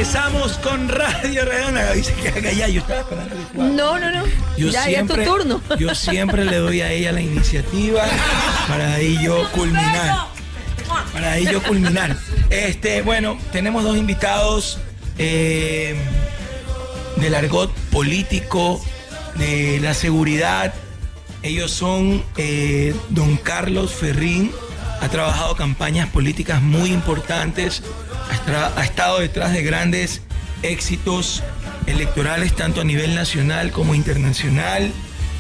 Regresamos con Radio Redonda. Dice que haga ya, yo estaba esperando. No. Ya es tu turno. Yo siempre le doy a ella la iniciativa para ahí yo culminar. Bueno, tenemos dos invitados del argot político, de la seguridad. Ellos son don Carlos Ferrín. Ha trabajado campañas políticas muy importantes, ha estado detrás de grandes éxitos electorales tanto a nivel nacional como internacional.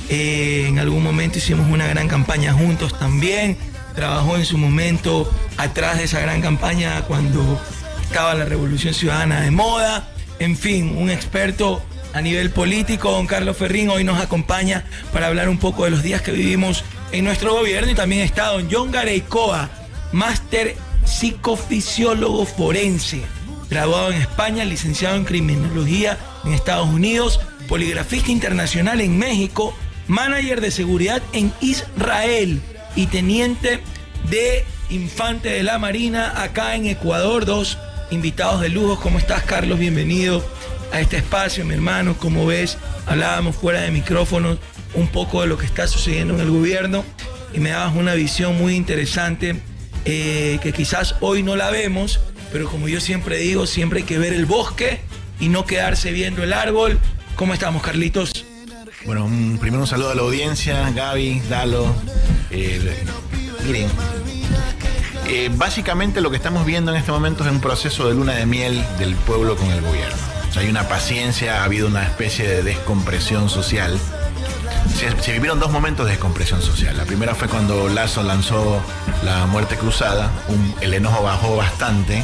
En algún momento hicimos una gran campaña juntos también. Trabajó en su momento atrás de esa gran campaña cuando estaba la Revolución Ciudadana de moda. En fin, un experto a nivel político. Don Carlos Ferrín hoy nos acompaña para hablar un poco de los días que vivimos en nuestro gobierno. Y también está don John Gareicoa, máster psicofisiólogo forense, graduado en España, licenciado en criminología en Estados Unidos, poligrafista internacional en México, manager de seguridad en Israel y teniente de infante de la Marina acá en Ecuador. Dos invitados de lujo. ¿Cómo estás, Carlos? Bienvenido a este espacio, mi hermano. Como ves, hablábamos fuera de micrófonos un poco de lo que está sucediendo en el gobierno y me dabas una visión muy interesante que quizás hoy no la vemos, pero como yo siempre digo, siempre hay que ver el bosque y no quedarse viendo el árbol. ¿Cómo estamos, Carlitos? Bueno, primero un saludo a la audiencia, Gaby, Dalo. Miren, básicamente lo que estamos viendo en este momento es un proceso de luna de miel del pueblo con el gobierno. O sea, hay una paciencia, ha habido una especie de descompresión social. Se vivieron dos momentos de descompresión social. La primera fue cuando Lasso lanzó la muerte cruzada, el enojo bajó bastante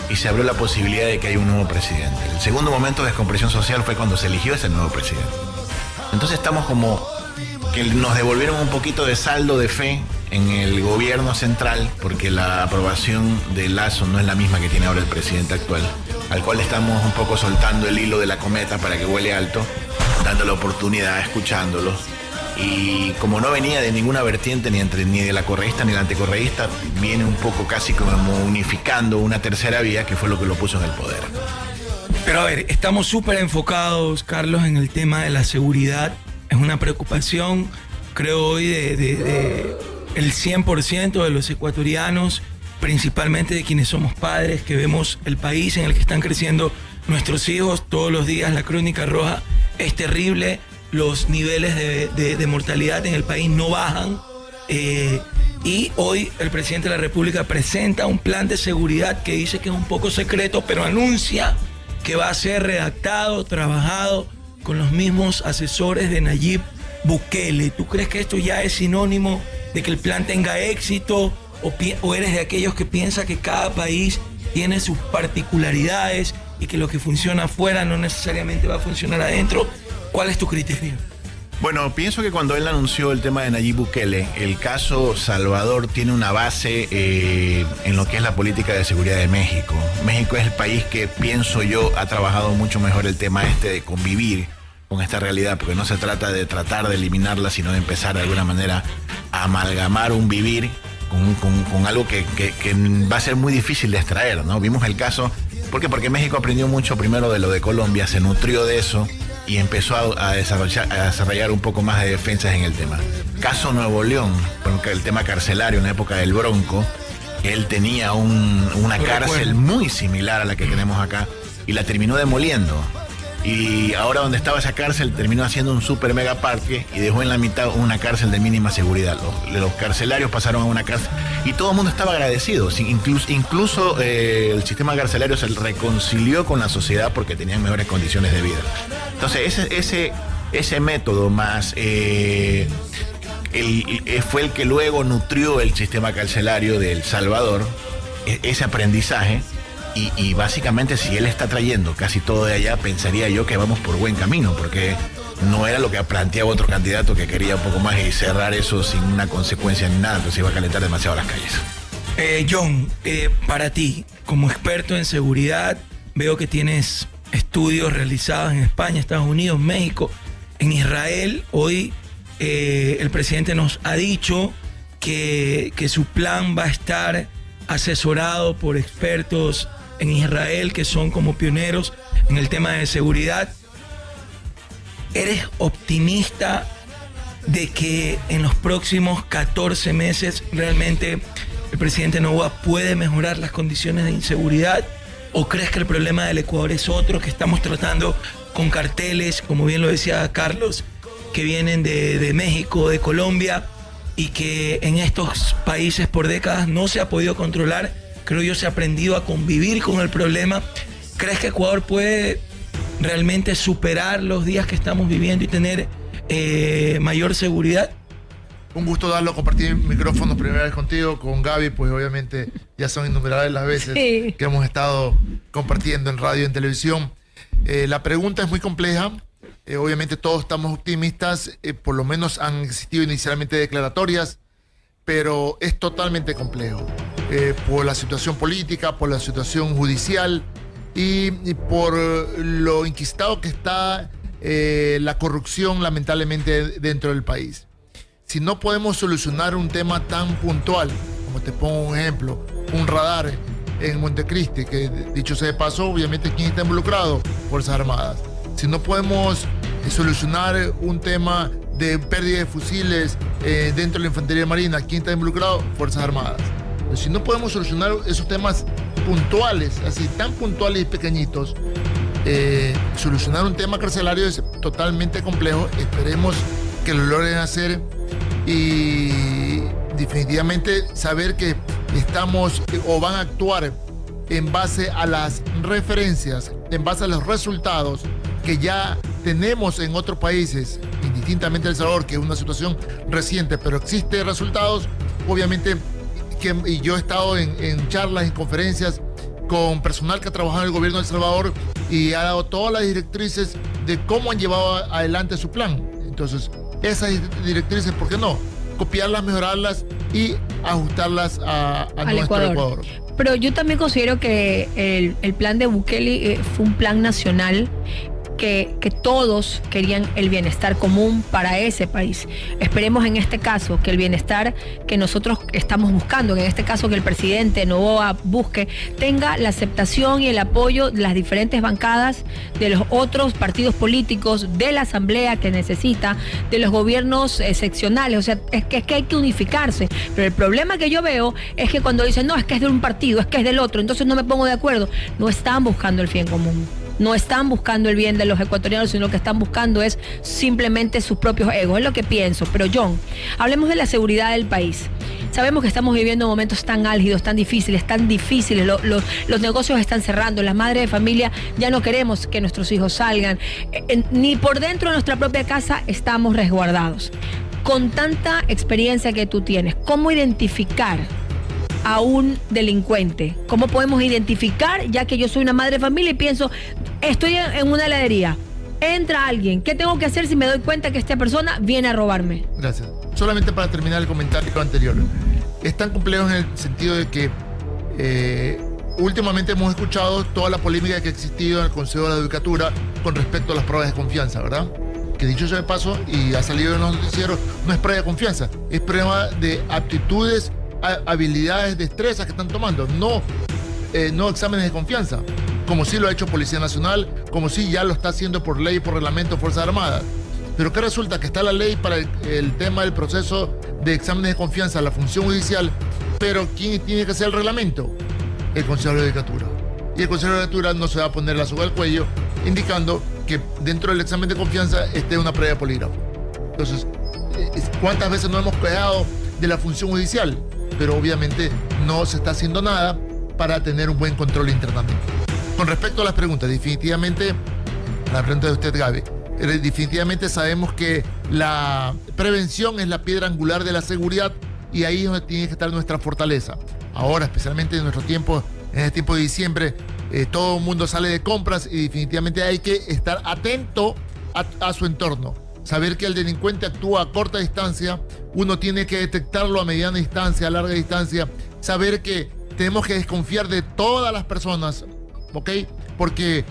y se abrió la posibilidad de que haya un nuevo presidente. El segundo momento de descompresión social fue cuando se eligió ese nuevo presidente. Entonces estamos como que nos devolvieron un poquito de saldo de fe en el gobierno central, porque la aprobación de Lasso no es la misma que tiene ahora el presidente actual, al cual estamos un poco soltando el hilo de la cometa para que vuele alto, dándole oportunidad, escuchándolo. Y como no venía de ninguna vertiente, ni de la correísta ni la anticorreísta, viene un poco casi como unificando una tercera vía, que fue lo que lo puso en el poder. Pero a ver, estamos súper enfocados, Carlos, en el tema de la seguridad. Es una preocupación, creo hoy, de el 100% de los ecuatorianos, principalmente de quienes somos padres, que vemos el país en el que están creciendo nuestros hijos. Todos los días la crónica roja es terrible, los niveles de mortalidad en el país no bajan. Y hoy el presidente de la República presenta un plan de seguridad que dice que es un poco secreto, pero anuncia que va a ser redactado, trabajado con los mismos asesores de Nayib Bukele. ¿Tú crees que esto ya es sinónimo de que el plan tenga éxito o eres de aquellos que piensa que cada país tiene sus particularidades y que lo que funciona afuera no necesariamente va a funcionar adentro? ¿Cuál es tu criterio? Bueno, pienso que cuando él anunció el tema de Nayib Bukele, el caso Salvador tiene una base en lo que es la política de seguridad de México. México es el país que, pienso yo, ha trabajado mucho mejor el tema de convivir con esta realidad, porque no se trata de tratar de eliminarla, sino de empezar de alguna manera a amalgamar un vivir con algo que va a ser muy difícil de extraer, ¿no? Vimos el caso, ¿por qué? Porque México aprendió mucho primero de lo de Colombia, se nutrió de eso y empezó a desarrollar un poco más de defensas en el tema. Caso Nuevo León, porque el tema carcelario en la época del Bronco, él tenía una cárcel muy similar a la que tenemos acá y la terminó demoliendo. Y ahora donde estaba esa cárcel terminó haciendo un super mega parque y dejó en la mitad una cárcel de mínima seguridad. Los carcelarios pasaron a una cárcel y todo el mundo estaba agradecido. Incluso el sistema carcelario se reconcilió con la sociedad porque tenían mejores condiciones de vida. Entonces ese método más fue el que luego nutrió el sistema carcelario de El Salvador, ese aprendizaje. Y básicamente si él está trayendo casi todo de allá, pensaría yo que vamos por buen camino, porque no era lo que planteaba otro candidato que quería un poco más y cerrar eso sin una consecuencia ni nada, entonces iba a calentar demasiado las calles. John, para ti, como experto en seguridad, veo que tienes estudios realizados en España, Estados Unidos, México, en Israel. Hoy el presidente nos ha dicho que su plan va a estar asesorado por expertos en Israel, que son como pioneros en el tema de seguridad. ¿Eres optimista de que en los próximos 14 meses realmente el presidente Noboa puede mejorar las condiciones de inseguridad? ¿O crees que el problema del Ecuador es otro, que estamos tratando con carteles, como bien lo decía Carlos, que vienen de México, de Colombia, y que en estos países por décadas no se ha podido controlar? Creo yo se ha aprendido a convivir con el problema. ¿Crees que Ecuador puede realmente superar los días que estamos viviendo y tener mayor seguridad? Un gusto darlo, compartir micrófonos primera vez contigo, con Gaby, pues obviamente ya son innumerables las veces que hemos estado compartiendo en radio y en televisión. La pregunta es muy compleja, obviamente todos estamos optimistas, por lo menos han existido inicialmente declaratorias, pero es totalmente complejo, por la situación política, por la situación judicial y por lo inquistado que está la corrupción lamentablemente dentro del país. Si no podemos solucionar un tema tan puntual, como te pongo un ejemplo, un radar en Montecristi, que dicho sea de paso, obviamente ¿quién está involucrado? Fuerzas Armadas. Si no podemos solucionar un tema de pérdida de fusiles dentro de la Infantería Marina, ¿quién está involucrado? Fuerzas Armadas. Pero si no podemos solucionar esos temas puntuales, así tan puntuales y pequeñitos, solucionar un tema carcelario es totalmente complejo. Esperemos que lo logren hacer y definitivamente saber que estamos o van a actuar en base a las referencias, en base a los resultados que ya tenemos en otros países, indistintamente El Salvador, que es una situación reciente, pero existen resultados. Obviamente y yo he estado en charlas, en conferencias con personal que ha trabajado en el gobierno de El Salvador y ha dado todas las directrices de cómo han llevado adelante su plan. Entonces, esas directrices, ¿por qué no? Copiarlas, mejorarlas y ajustarlas a nuestro Ecuador. Pero yo también considero que el plan de Bukele fue un plan nacional que todos querían el bienestar común para ese país. Esperemos en este caso que el bienestar que nosotros estamos buscando, en este caso que el presidente Noboa busque, tenga la aceptación y el apoyo de las diferentes bancadas, de los otros partidos políticos, de la asamblea que necesita, de los gobiernos seccionales. O sea, es que hay que unificarse. Pero el problema que yo veo es que cuando dicen, no, es que es de un partido, es que es del otro, entonces no me pongo de acuerdo. No están buscando el bien común. No están buscando el bien de los ecuatorianos, sino lo que están buscando es simplemente sus propios egos. Es lo que pienso. Pero John, hablemos de la seguridad del país. Sabemos que estamos viviendo momentos tan álgidos, tan difíciles. Los negocios están cerrando. Las madres de familia ya no queremos que nuestros hijos salgan. Ni por dentro de nuestra propia casa estamos resguardados. Con tanta experiencia que tú tienes, ¿cómo identificar a un delincuente? ¿Cómo podemos identificar, ya que yo soy una madre de familia y pienso, estoy en una heladería, entra alguien, ¿qué tengo que hacer si me doy cuenta que esta persona viene a robarme? Gracias. Solamente para terminar el comentario anterior, es tan complejo en el sentido de que últimamente hemos escuchado toda la polémica que ha existido en el Consejo de la Judicatura con respecto a las pruebas de confianza, ¿verdad? Que dicho sea de paso, y ha salido en los noticieros, no es prueba de confianza, es prueba de aptitudes, habilidades, destrezas que están tomando, no exámenes de confianza, como sí lo ha hecho Policía Nacional, como sí ya lo está haciendo por ley, por reglamento, Fuerzas Armadas. Pero que resulta que está la ley para el tema del proceso de exámenes de confianza, la función judicial, pero ¿quién tiene que hacer el reglamento? El Consejo de la Judicatura. Y el Consejo de la Judicatura no se va a poner la soga al cuello, indicando que dentro del examen de confianza esté una prueba de polígrafo. Entonces, ¿cuántas veces nos hemos quejado de la función judicial? Pero obviamente no se está haciendo nada para tener un buen control internamente. Con respecto a las preguntas, definitivamente, la pregunta de usted, Gaby, definitivamente sabemos que la prevención es la piedra angular de la seguridad y ahí es donde tiene que estar nuestra fortaleza. Ahora, especialmente en nuestro tiempo, en el tiempo de diciembre, todo el mundo sale de compras y definitivamente hay que estar atento a su entorno. Saber que el delincuente actúa a corta distancia, uno tiene que detectarlo a mediana distancia, a larga distancia, saber que tenemos que desconfiar de todas las personas, ¿ok? Porque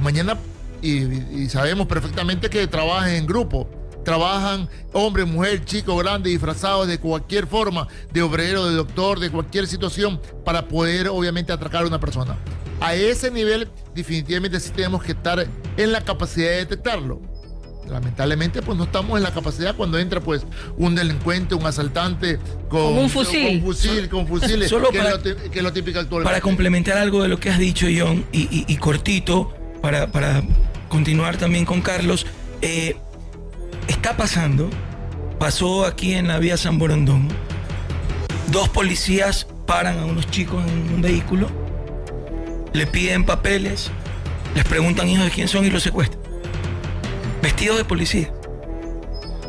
mañana, y sabemos perfectamente que trabajan en grupo, trabajan hombre, mujer, chico, grande, disfrazados de cualquier forma, de obrero, de doctor, de cualquier situación, para poder obviamente atracar a una persona. a ese nivel definitivamente sí tenemos que estar en la capacidad de detectarlo. Lamentablemente, pues no estamos en la capacidad cuando entra pues un delincuente, un asaltante con un fusil. Con fusiles, Solo que es lo típico actualmente. Para complementar algo de lo que has dicho, John, y cortito, para continuar también con Carlos, pasó aquí en la vía San Borondón. 2 policías paran a unos chicos en un vehículo, le piden papeles, les preguntan hijos de quién son y los secuestran. Vestidos de policía.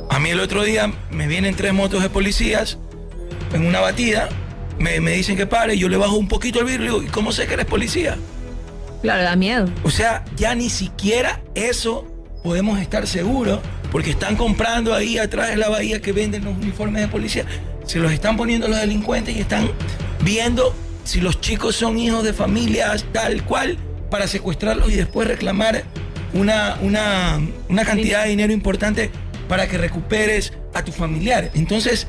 A mí el otro día me vienen 3 motos de policías en una batida, me dicen que pare, yo le bajo un poquito el vidrio y digo, ¿y cómo sé que eres policía? Claro, da miedo. O sea, ya ni siquiera eso podemos estar seguros, porque están comprando ahí atrás de la bahía que venden los uniformes de policía, se los están poniendo los delincuentes y están viendo si los chicos son hijos de familias tal cual para secuestrarlos y después reclamar una cantidad de dinero importante para que recuperes a tu familiar. Entonces,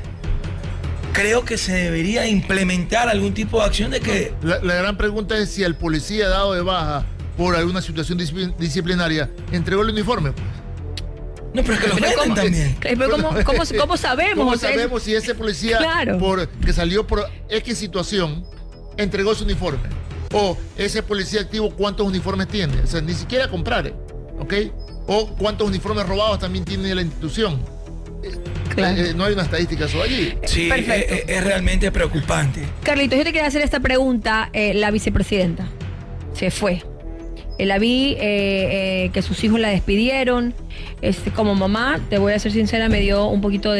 creo que se debería implementar algún tipo de acción de que... La gran pregunta es si el policía dado de baja por alguna situación disciplinaria entregó el uniforme. No, pero es que los venden también. Pero ¿cómo sabemos? ¿Cómo sabemos si ese policía que salió por X situación entregó su uniforme? O ese policía activo, ¿cuántos uniformes tiene? O sea, ni siquiera comprar, ¿ok? O cuántos uniformes robados también tiene la institución. Claro. No hay una estadística sobre allí. Sí, es realmente preocupante. Carlitos, yo te quería hacer esta pregunta. La vicepresidenta se fue. La vi que sus hijos la despidieron. Como mamá, te voy a ser sincera, me dio un poquito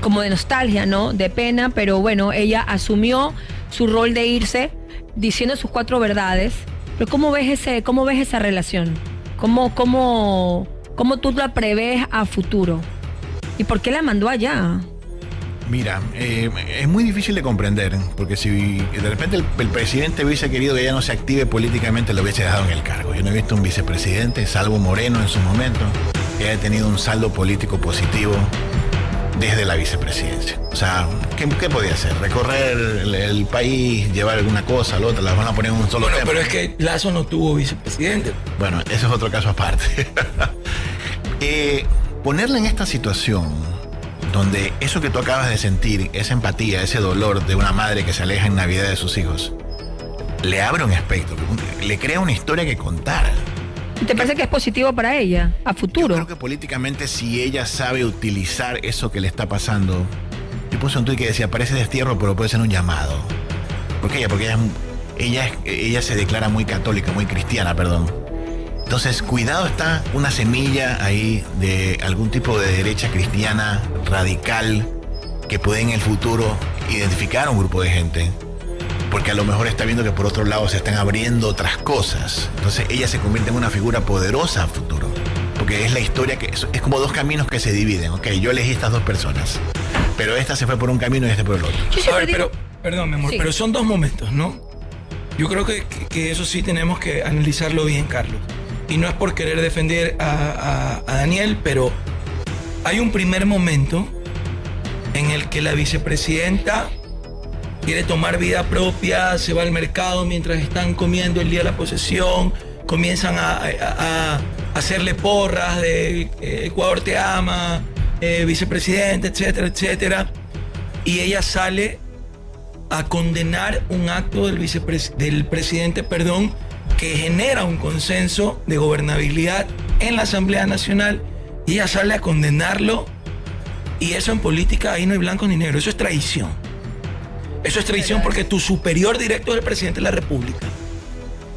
como de nostalgia, ¿no? De pena, pero bueno, ella asumió su rol de irse diciendo sus 4 verdades. Pero ¿cómo ves esa relación? ¿Cómo tú la prevés a futuro? ¿Y por qué la mandó allá? Mira, es muy difícil de comprender, porque si de repente el presidente hubiese querido que ella no se active políticamente, lo hubiese dejado en el cargo. Yo no he visto un vicepresidente, salvo Moreno en su momento, que haya tenido un saldo político positivo desde la vicepresidencia. O sea, ¿qué podía hacer? ¿Recorrer el país, llevar alguna cosa, la otra? ¿Las van a poner en un solo tema? Pero es que Lasso no tuvo vicepresidente. Bueno, ese es otro caso aparte. Ponerla en esta situación donde eso que tú acabas de sentir, esa empatía, ese dolor de una madre que se aleja en Navidad de sus hijos, le abre un espectro, le crea una historia que contar. ¿Te parece que es positivo para ella a futuro? Yo creo que políticamente, si ella sabe utilizar eso que le está pasando, yo puse un tuit que decía, parece destierro, pero puede ser un llamado. ¿Por qué? Porque ella se declara muy católica, muy cristiana, perdón. Entonces, cuidado, está una semilla ahí de algún tipo de derecha cristiana radical que puede en el futuro identificar a un grupo de gente, porque a lo mejor está viendo que por otro lado se están abriendo otras cosas. Entonces ella se convierte en una figura poderosa a futuro, porque es la historia que es como 2 caminos que se dividen. Ok, yo elegí estas 2 personas, pero esta se fue por un camino y este por el otro. A ver, perdón, mi amor, sí. Pero son 2 momentos, ¿no? Yo creo que eso sí tenemos que analizarlo bien, Carlos. Y no es por querer defender a Daniel, pero hay un primer momento en el que la vicepresidenta quiere tomar vida propia, se va al mercado mientras están comiendo el día de la posesión, comienzan a hacerle porras de Ecuador te ama, vicepresidente, etcétera, etcétera. Y ella sale a condenar un acto del presidente, que genera un consenso de gobernabilidad en la Asamblea Nacional, y ella sale a condenarlo, y eso en política ahí no hay blanco ni negro, eso es traición. Eso es traición porque tu superior directo es el presidente de la República.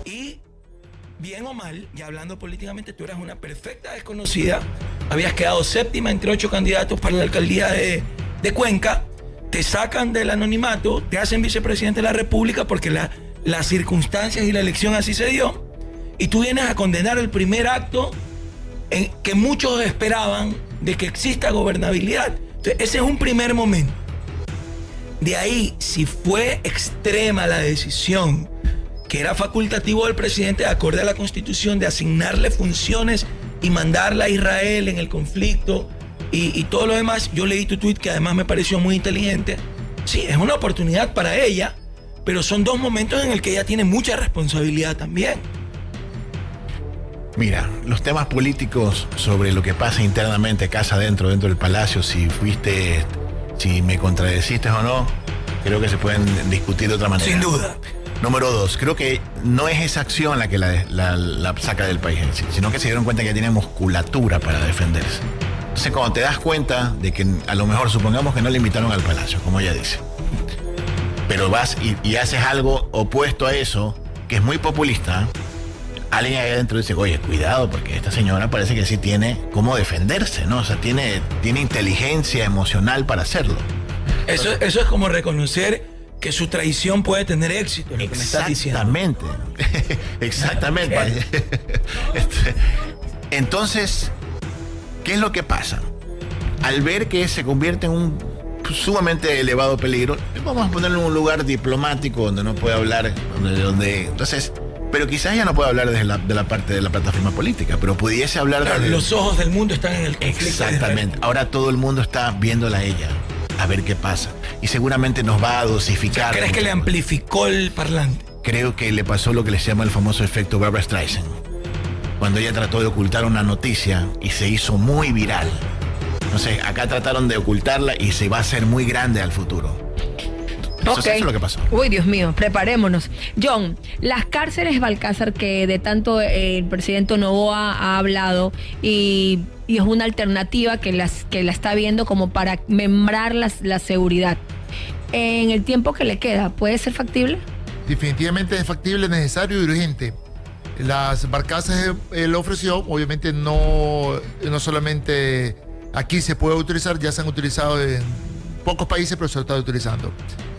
Y bien o mal, ya hablando políticamente, tú eras una perfecta desconocida, habías quedado 7ª entre 8 candidatos para la alcaldía de Cuenca, te sacan del anonimato, te hacen vicepresidente de la República porque las circunstancias y la elección así se dio, y tú vienes a condenar el primer acto en que muchos esperaban de que exista gobernabilidad. Entonces, ese es un primer momento. De ahí, si fue extrema la decisión, que era facultativo del presidente, acorde a la Constitución, de asignarle funciones y mandarla a Israel en el conflicto y todo lo demás, yo leí tu tuit que además me pareció muy inteligente. Sí, es una oportunidad para ella, pero son dos momentos en el que ella tiene mucha responsabilidad también. Mira, los temas políticos sobre lo que pasa internamente, casa adentro, dentro del palacio, si me contradeciste o no, creo que se pueden discutir de otra manera. Sin duda. Número 2, creo que no es esa acción la que la saca del país en sí, sino que se dieron cuenta que tiene musculatura para defenderse. Entonces, cuando te das cuenta de que a lo mejor, supongamos que no le invitaron al palacio, como ella dice, pero vas y haces algo opuesto a eso, que es muy populista, alguien ahí adentro dice, oye, cuidado, porque esta señora parece que sí tiene cómo defenderse, ¿no? O sea, tiene inteligencia emocional para hacerlo. Eso es como reconocer que su traición puede tener éxito, es lo que me estás diciendo. Exactamente. Entonces, ¿qué es lo que pasa? Al ver que se convierte en un sumamente elevado peligro, vamos a ponerlo en un lugar diplomático donde no puede hablar, entonces, pero quizás ya no puede hablar desde la parte de la plataforma política, pero pudiese hablar desde... Los ojos del mundo están en el conflicto. Exactamente. Ahora todo el mundo está viéndola a ella, a ver qué pasa. Y seguramente nos va a dosificar. ¿Crees que le amplificó el parlante? Creo que le pasó lo que les llama el famoso efecto Barbra Streisand. Cuando ella trató de ocultar una noticia y se hizo muy viral. No sé, acá trataron de ocultarla y se va a hacer muy grande al futuro. Eso es lo que pasó. Uy, Dios mío, preparémonos. John, las cárceles Balcázar, que de tanto el presidente Noboa ha hablado y es una alternativa que la está viendo como para membrar la seguridad. En el tiempo que le queda, ¿puede ser factible? Definitivamente es factible, necesario y urgente. Las barcazas él ofreció, obviamente no solamente aquí se puede utilizar, ya se han utilizado en pocos países, pero se está utilizando.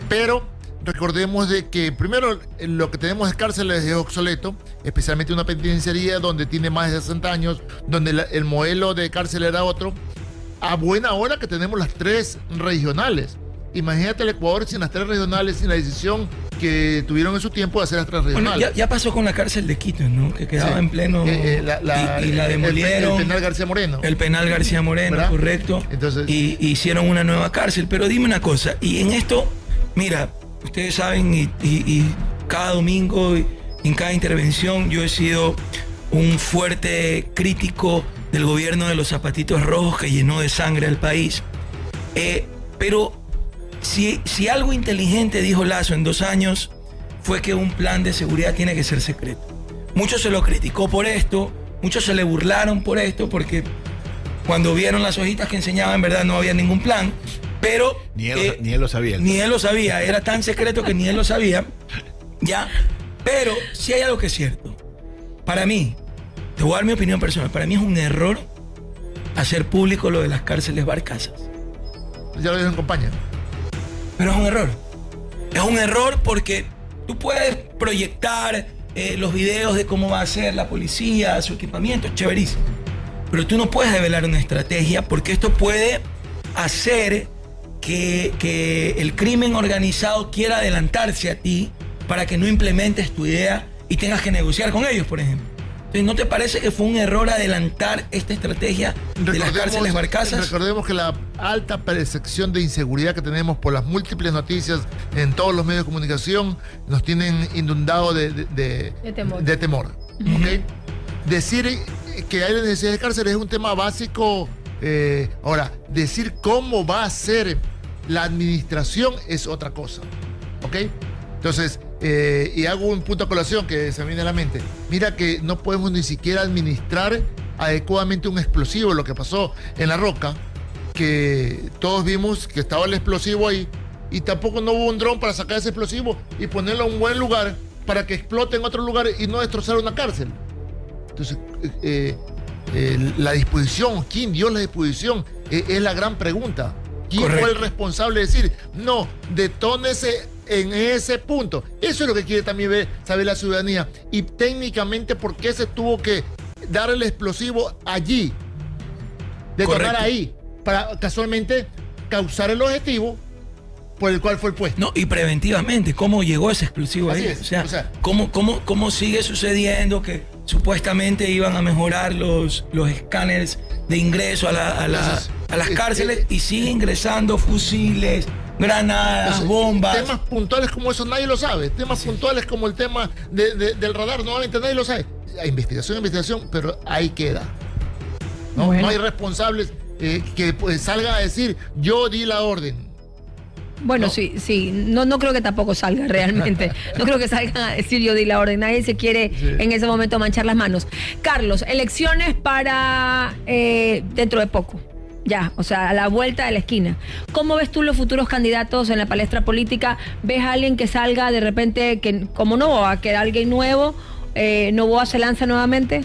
Pero recordemos de que primero lo que tenemos es cárceles es obsoleto, especialmente una penitenciaría donde tiene más de 60 años, donde el modelo de cárcel era otro. A buena hora que tenemos las 3 regionales. Imagínate el Ecuador sin las 3 regionales, sin la decisión que tuvieron en su tiempo de hacer las 3 regionales. Bueno, ya pasó con la cárcel de Quito, ¿no? Que quedaba en pleno... y la demolieron. El penal García Moreno. El penal García Moreno, ¿verdad? Correcto. Entonces, y hicieron una nueva cárcel. Pero dime una cosa, y en esto, mira, ustedes saben, y cada domingo, y en cada intervención, yo he sido un fuerte crítico del gobierno de los zapatitos rojos que llenó de sangre al país. Pero... Si algo inteligente dijo Lasso en 2 años fue que un plan de seguridad tiene que ser secreto. Muchos se lo criticó por esto, muchos se le burlaron por esto, porque cuando vieron las hojitas que enseñaba, en verdad no había ningún plan, pero... Ni él lo sabía. Ni él lo sabía, era tan secreto que ni él lo sabía, ¿ya? Pero sí hay algo que es cierto. Para mí, te voy a dar mi opinión personal, para mí es un error hacer público lo de las cárceles Barcazas. Ya lo dijo en campaña. Pero es un error. Es un error porque tú puedes proyectar los videos de cómo va a ser la policía, su equipamiento, es chéverísimo. Pero tú no puedes develar una estrategia porque esto puede hacer que el crimen organizado quiera adelantarse a ti para que no implementes tu idea y tengas que negociar con ellos, por ejemplo. Entonces, ¿no te parece que fue un error adelantar esta estrategia de las cárceles Barcazas? Recordemos que la alta percepción de inseguridad que tenemos por las múltiples noticias en todos los medios de comunicación nos tienen inundados de temor. Uh-huh. ¿Okay? Decir que hay necesidad de cárceles es un tema básico. Ahora, decir cómo va a ser la administración es otra cosa. ¿Ok? Entonces, y hago un punto a colación que se me viene a la mente. Mira que no podemos ni siquiera administrar adecuadamente un explosivo. Lo que pasó en La Roca, que todos vimos que estaba el explosivo ahí y tampoco no hubo un dron para sacar ese explosivo y ponerlo en un buen lugar para que explote en otro lugar y no destrozar una cárcel. Entonces, la disposición, ¿quién dio la disposición? Es la gran pregunta. ¿Quién Correcto. Fue el responsable de decir, no, detónese en ese punto? Eso es lo que quiere también saber la ciudadanía. Y técnicamente, ¿por qué se tuvo que dar el explosivo allí? Detonar ahí, para casualmente causar el objetivo por el cual fue el puesto. No, y preventivamente, ¿cómo llegó ese explosivo ahí? O sea, ¿cómo sigue sucediendo que supuestamente iban a mejorar los escáneres de ingreso a las cárceles y sigue ingresando fusiles, granadas, bombas. Temas puntuales como eso nadie lo sabe. Temas puntuales como el tema del radar, nuevamente nadie lo sabe. Hay investigación, pero ahí queda. No hay responsables que pues, salgan a decir, yo di la orden. Bueno, sí, no creo que tampoco salga realmente. No creo que salgan a decir yo di la orden. Nadie se quiere en ese momento manchar las manos. Carlos, elecciones para dentro de poco. Ya, o sea, a la vuelta de la esquina. ¿Cómo ves tú los futuros candidatos en la palestra política? ¿Ves a alguien que salga de repente, que como Noboa, que alguien nuevo, Noboa se lanza nuevamente?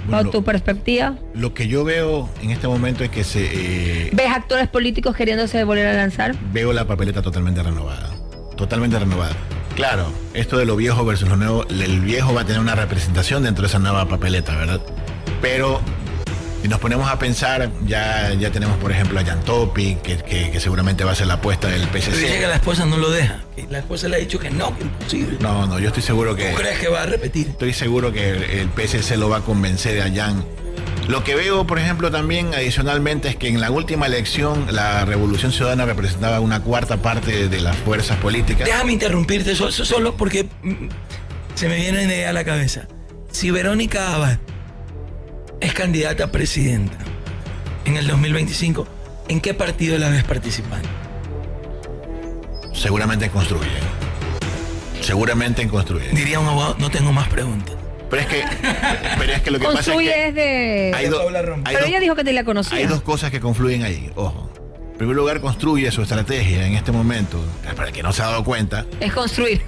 Bueno, tu perspectiva. Lo que yo veo en este momento es que ¿ves actores políticos queriéndose volver a lanzar? Veo la papeleta totalmente renovada. Totalmente renovada. Claro, esto de lo viejo versus lo nuevo, el viejo va a tener una representación dentro de esa nueva papeleta, ¿verdad? Pero si nos ponemos a pensar, ya tenemos por ejemplo a Jan Topi, que seguramente va a ser la apuesta del PSC. Pero dice que la esposa no lo deja. Que la esposa le ha dicho que no, que imposible. No, yo estoy seguro que... ¿Tú crees que va a repetir? Estoy seguro que el PSC lo va a convencer a Jan. Lo que veo, por ejemplo, también adicionalmente es que en la última elección la Revolución Ciudadana representaba una cuarta parte de las fuerzas políticas. Déjame interrumpirte solo porque se me viene una idea a la cabeza. Si Verónica Abad es candidata a presidenta en el 2025, ¿en qué partido la ves participando? Seguramente en Construye. Diría un abogado, no tengo más preguntas. Pero es que lo que pasa es que... es de... Pero ella dijo que te la conocía. Hay dos cosas que confluyen ahí, ojo. En primer lugar, Construye su estrategia en este momento, para el que no se ha dado cuenta. Es construir.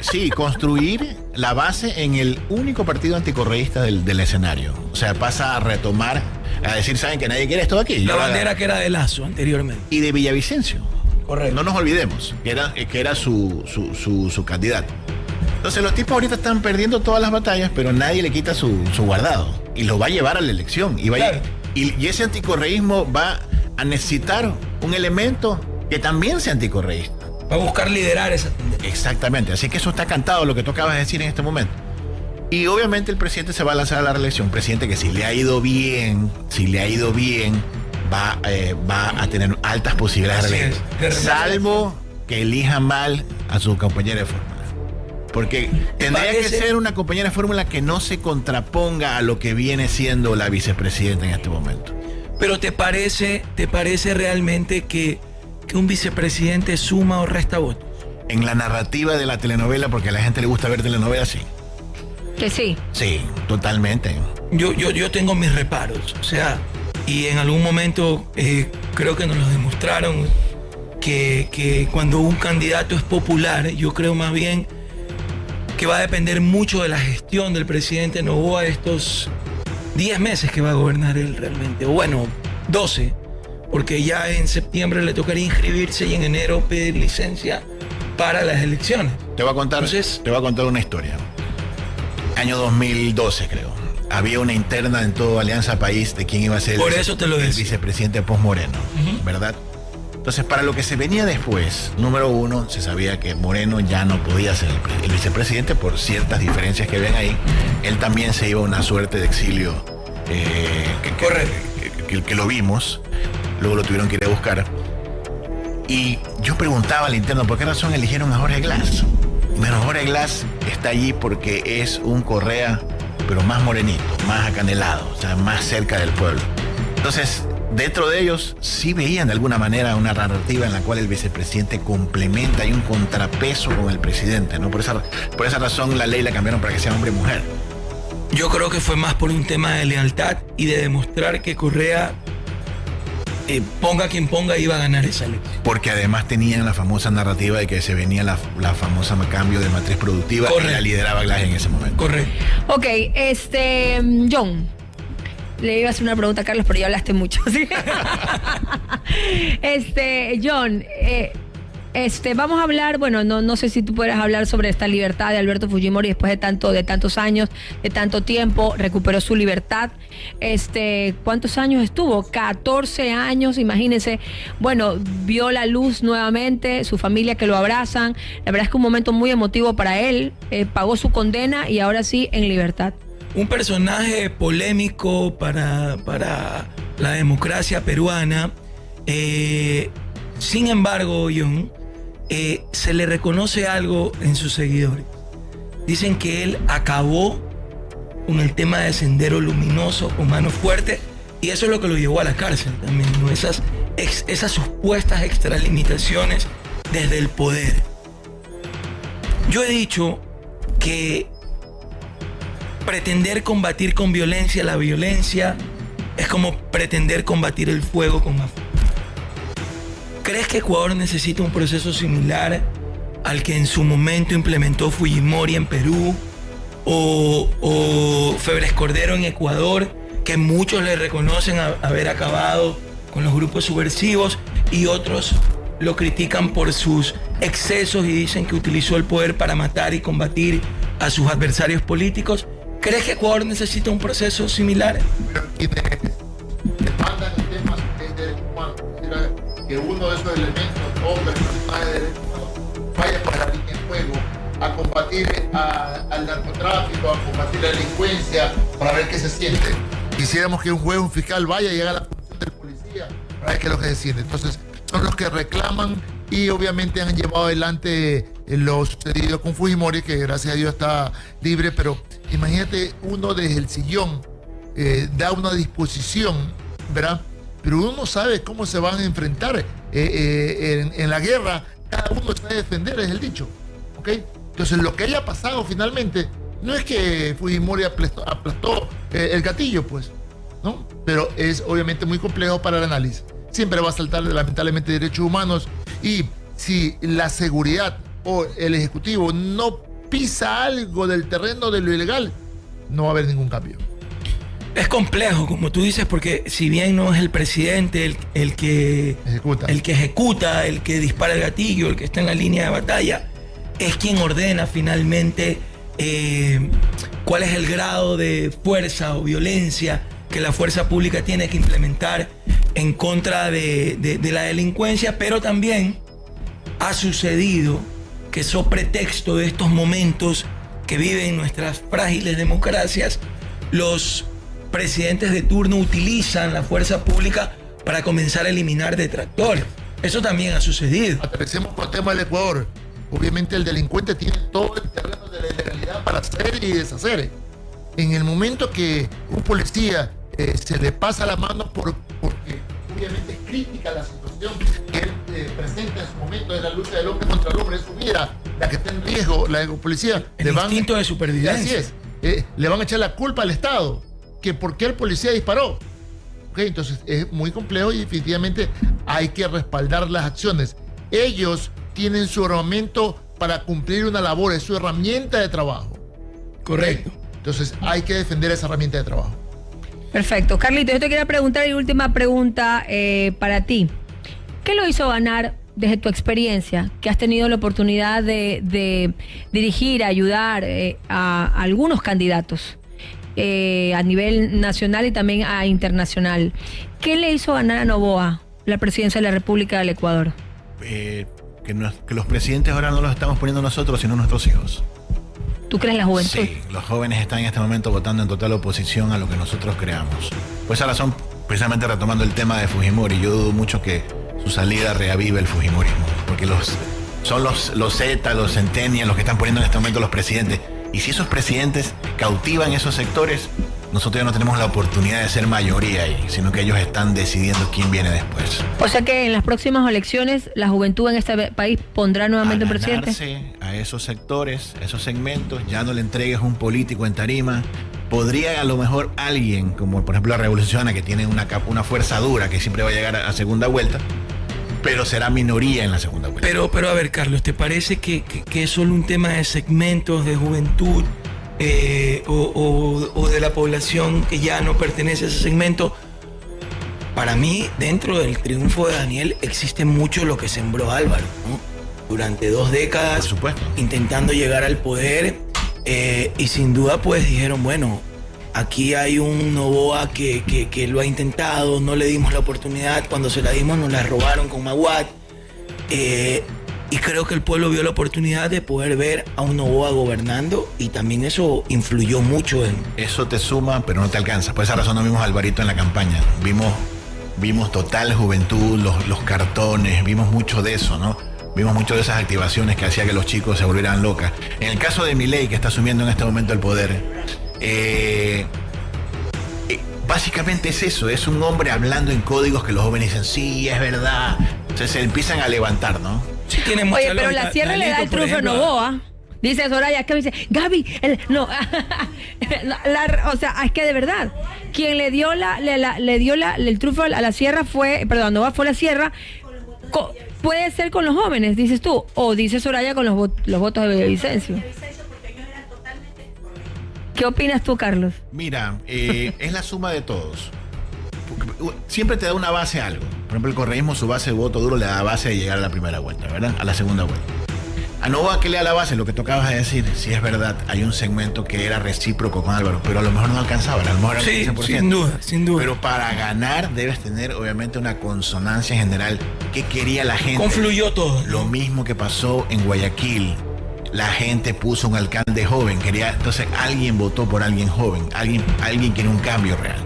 Sí, construir la base en el único partido anticorreísta del escenario. O sea, pasa a retomar, a decir, ¿saben que nadie quiere esto de aquí? La bandera que era de Lazo anteriormente. Y de Villavicencio. Correcto. No nos olvidemos que era su candidato. Entonces los tipos ahorita están perdiendo todas las batallas, pero nadie le quita su guardado. Y lo va a llevar a la elección. Y ese anticorreísmo va a necesitar un elemento que también sea anticorreísta. Va a buscar liderar esa tendencia. Exactamente. Así que eso está cantado, lo que tú acabas de decir en este momento. Y obviamente el presidente se va a lanzar a la reelección. Un presidente que si le ha ido bien, va a tener altas posibilidades de reelección. Salvo que elija mal a su compañera de fórmula. Porque tendría que ser una compañera de fórmula que no se contraponga a lo que viene siendo la vicepresidenta en este momento. Pero ¿te parece realmente que un vicepresidente suma o resta votos? En la narrativa de la telenovela, porque a la gente le gusta ver telenovelas, sí. Que sí. Sí, totalmente. Yo tengo mis reparos, o sea, y en algún momento creo que nos lo demostraron, que cuando un candidato es popular, yo creo más bien que va a depender mucho de la gestión del presidente Noboa estos 10 meses que va a gobernar él realmente, o bueno, 12, porque ya en septiembre le tocaría inscribirse y en enero pedir licencia para las elecciones. Te voy a contar una historia. Año 2012, creo. Había una interna en toda Alianza País de quién iba a ser el vicepresidente post-Moreno, ¿verdad? Entonces, para lo que se venía después, número uno, se sabía que Moreno ya no podía ser el vicepresidente por ciertas diferencias que ven ahí. Él también se iba a una suerte de exilio, que lo vimos, luego lo tuvieron que ir a buscar. Y yo preguntaba al interno, ¿por qué razón eligieron a Jorge Glass? Bueno, Jorge Glass está allí porque es un Correa, pero más morenito, más acanelado, o sea, más cerca del pueblo. Entonces, dentro de ellos sí veían de alguna manera una narrativa en la cual el vicepresidente complementa, hay un contrapeso con el presidente, ¿no? Por esa razón la ley la cambiaron para que sea hombre y mujer. Yo creo que fue más por un tema de lealtad y de demostrar que Correa, ponga quien ponga, iba a ganar esa elección. Porque además tenían la famosa narrativa de que se venía la famosa cambio de matriz productiva. Correcto. Y la lideraba Glass en ese momento. Correcto. Ok, John. Le iba a hacer una pregunta a Carlos, pero ya hablaste mucho, ¿sí? John, vamos a hablar, bueno, no sé si tú puedes hablar sobre esta libertad de Alberto Fujimori después de tantos años, de tanto tiempo, recuperó su libertad. ¿Cuántos años estuvo? 14 años, imagínense. Bueno, vio la luz nuevamente, su familia que lo abrazan. La verdad es que un momento muy emotivo para él. Pagó su condena y ahora sí en libertad. Un personaje polémico para la democracia peruana. Sin embargo, John, se le reconoce algo en sus seguidores. Dicen que él acabó con el tema de Sendero Luminoso, con Mano Fuerte, y eso es lo que lo llevó a la cárcel también, ¿no? Esas supuestas extralimitaciones desde el poder. Yo he dicho que pretender combatir con violencia la violencia es como pretender combatir el fuego con más fuego. ¿Crees que Ecuador necesita un proceso similar al que en su momento implementó Fujimori en Perú o Febres Cordero en Ecuador, que muchos le reconocen haber acabado con los grupos subversivos y otros lo critican por sus excesos y dicen que utilizó el poder para matar y combatir a sus adversarios políticos? ¿Crees que Ecuador necesita un proceso similar? Pero quienes demandan el tema de derechos humanos, que uno de esos elementos, hombres, personajes de derechos humanos, vaya para la línea de fuego a combatir al narcotráfico, a combatir la delincuencia, para ver qué se siente. Quisiéramos que un juez, un fiscal vaya y haga la función del policía para ver qué es lo que se siente. Entonces, son los que reclaman y obviamente han llevado adelante lo sucedido con Fujimori, que gracias a Dios está libre, pero imagínate uno desde el sillón da una disposición, ¿verdad? Pero uno no sabe cómo se van a enfrentar en la guerra. Cada uno se va a defender, es el dicho, ¿ok? Entonces lo que haya pasado finalmente no es que Fujimori aplastó el gatillo, pues, ¿no? Pero es obviamente muy complejo para el análisis. Siempre va a saltar lamentablemente derechos humanos, y si la seguridad o el Ejecutivo no pisa algo del terreno de lo ilegal, no va a haber ningún cambio. Es complejo, como tú dices, porque si bien no es el presidente el que ejecuta, el que dispara el gatillo, el que está en la línea de batalla, es quien ordena finalmente cuál es el grado de fuerza o violencia que la fuerza pública tiene que implementar en contra de la delincuencia, pero también ha sucedido que so pretexto de estos momentos que viven nuestras frágiles democracias, los presidentes de turno utilizan la fuerza pública para comenzar a eliminar detractores. Eso también ha sucedido. Aterricemos con el tema del Ecuador. Obviamente el delincuente tiene todo el terreno de la ilegalidad para hacer y deshacer. En el momento que un policía se le pasa la mano porque obviamente es crítica la situación que él presenta en su momento de la lucha del hombre contra el hombre, es su vida la que está en riesgo, la policía. El instinto de supervivencia. Así es. Le van a echar la culpa al Estado, que por qué el policía disparó. ¿Okay? Entonces es muy complejo y definitivamente hay que respaldar las acciones. Ellos tienen su armamento para cumplir una labor, es su herramienta de trabajo. Correcto. ¿Okay? Entonces hay que defender esa herramienta de trabajo. Perfecto. Carlito, yo te quería preguntar, y última pregunta para ti. ¿Qué lo hizo ganar desde tu experiencia, que has tenido la oportunidad de dirigir, ayudar a algunos candidatos a nivel nacional y también a internacional? ¿Qué le hizo ganar a Noboa la presidencia de la República del Ecuador? Que los presidentes ahora no los estamos poniendo nosotros, sino nuestros hijos. ¿Tú crees la juventud? Sí, los jóvenes están en este momento votando en total oposición a lo que nosotros creamos. Por esa razón, precisamente retomando el tema de Fujimori, yo dudo mucho que su salida reavive el fujimorismo, porque son los Z, los centennials, los que están poniendo en este momento los presidentes. Y si esos presidentes cautivan esos sectores, nosotros ya no tenemos la oportunidad de ser mayoría ahí, sino que ellos están decidiendo quién viene después. O sea que en las próximas elecciones la juventud en este país pondrá nuevamente un presidente. A esos sectores, esos segmentos, ya no le entregues un político en tarima. Podría a lo mejor alguien, como por ejemplo la Revolución Ciudadana, que tiene una fuerza dura que siempre va a llegar a segunda vuelta, pero será minoría en la segunda vuelta. Pero a ver, Carlos, ¿te parece que es solo un tema de segmentos de juventud o de la población que ya no pertenece a ese segmento? Para mí, dentro del triunfo de Daniel existe mucho lo que sembró Álvaro, ¿no? Durante 2 décadas, por supuesto, intentando llegar al poder, y sin duda pues dijeron, bueno, aquí hay un Noboa que lo ha intentado, no le dimos la oportunidad, cuando se la dimos nos la robaron con Maguad, y creo que el pueblo vio la oportunidad de poder ver a un Noboa gobernando, y también eso influyó mucho en... Eso te suma, pero no te alcanza. Por esa razón no vimos a Alvarito en la campaña. Vimos total juventud, los cartones, vimos mucho de eso, ¿no? Vimos mucho de esas activaciones que hacía que los chicos se volvieran locas. En el caso de Milei, que está asumiendo en este momento el poder, básicamente es eso, es un hombre hablando en códigos que los jóvenes dicen, sí, es verdad. Entonces se empiezan a levantar, ¿no? Sí, tiene mucha Oye, pero lógica. la sierra le da el por triunfo a ejemplo, Novoa. Dice Soraya, que me dice, Gaby, no, o sea, es que de verdad, quien le dio el triunfo a la sierra fue, perdón, Novoa fue la sierra, puede ser con los jóvenes, dices tú, o dice Soraya con los votos de Villavicencio. ¿Qué opinas tú, Carlos? Mira, es la suma de todos. Siempre te da una base algo. Por ejemplo, el correísmo, su base de voto duro le da base de llegar a la primera vuelta, ¿verdad? A la segunda vuelta. A Novoa, ¿qué le da la base? Lo que tocabas de decir, si es verdad, hay un segmento que era recíproco con Álvaro, pero a lo mejor no alcanzaba, a lo mejor era el 15%. Sin duda, sin duda. Pero para ganar debes tener, obviamente, una consonancia general. ¿Qué quería la gente? Confluyó todo. Lo mismo que pasó en Guayaquil. La gente puso un alcalde joven, entonces alguien votó por alguien joven, alguien quiere un cambio real.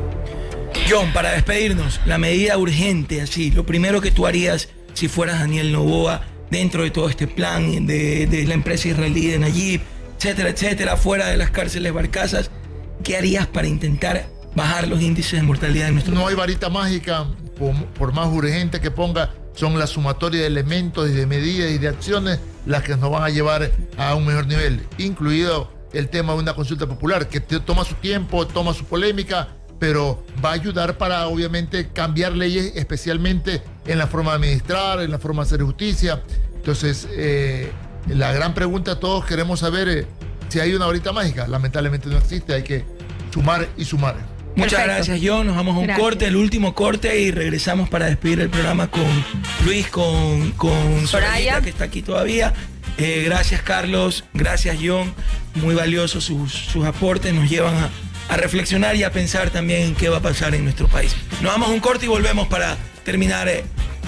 John, para despedirnos, la medida urgente, así, lo primero que tú harías si fueras Daniel Noboa dentro de todo este plan de la empresa israelí de Nayib, etcétera, etcétera, fuera de las cárceles barcazas, ¿qué harías para intentar bajar los índices de mortalidad en nuestro país? No hay varita mágica, por más urgente que ponga, son la sumatoria de elementos y de medidas y de acciones las que nos van a llevar a un mejor nivel, incluido el tema de una consulta popular, que toma su tiempo, toma su polémica, pero va a ayudar para, obviamente, cambiar leyes, especialmente en la forma de administrar, en la forma de hacer justicia. Entonces, la gran pregunta todos queremos saber si hay una varita mágica. Lamentablemente no existe, hay que sumar y sumar. Muchas Perfecto. gracias, John. Nos vamos a un corte, el último corte, y regresamos para despedir el programa con Luis, con Soraya, que está aquí todavía. Gracias, Carlos. Gracias, John. Muy valiosos sus aportes. Nos llevan a reflexionar y a pensar también en qué va a pasar en nuestro país. Nos vamos a un corte y volvemos para terminar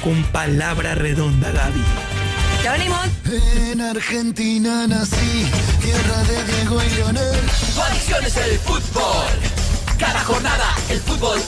con Palabra Redonda, Gaby. Ya venimos. En Argentina nací, tierra de Diego y Leonel. Tu adicción es el fútbol. Cada jornada el fútbol